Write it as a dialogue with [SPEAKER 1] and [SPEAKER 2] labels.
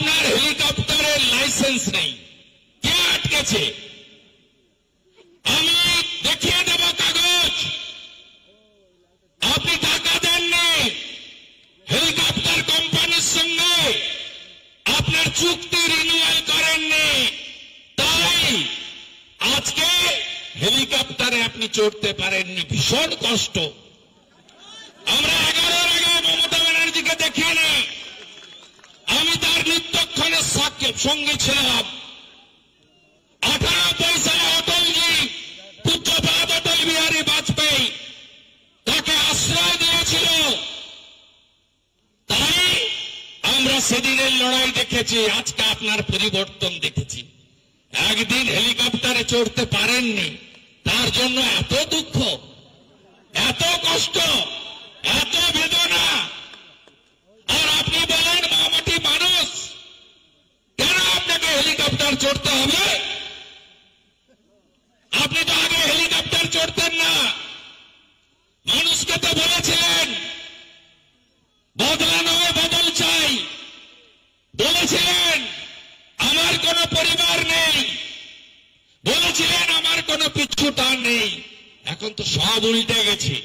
[SPEAKER 1] আপনার হেলিকপ্টারের লাইসেন্স নেই, কে আটকেছে? আমি দেখিয়ে দেব কাগজ। আপনি টাকা দেননি, হেলিকপ্টার কোম্পানির সঙ্গে আপনার চুক্তি রিনিউয়াল করেননি, তাই আজকে হেলিকপ্টারে আপনি চড়তে পারেননি। ভীষণ কষ্ট। আমরা 11-র আগে মমতা ব্যানার্জিকে দেখিনি, আমি তার নিত্যক্ষণের সঙ্গে ছিলাম। 18 পয়সায় অটলজি, পূজ্যপাদ অটল বিহারী বাজপেয়ী তাকে আশ্রয় দিয়েছিল, তাই আমরা সেদিনের লড়াই দেখেছি, আজকে আপনার পরিবর্তন দেখেছি। একদিন হেলিকপ্টারে চড়তে পারেননি, তার জন্য এত দুঃখ, এত কষ্ট, এত বেদনা। আর আপনি বলেন মামাটি মানুষ, কেন আপনাকে হেলিকপ্টার চড়তে হবে? আপনি তো আগে হেলিকপ্টার চড়তেন না। মানুষকে তো বলেছিলেন বদলানো বদল চাই, বলেছিলেন আমার কোনো পরিবার নেই, বলেছিলেন আমার কোনো পিছুটান নেই। এখন তো সব উল্টে গেছে।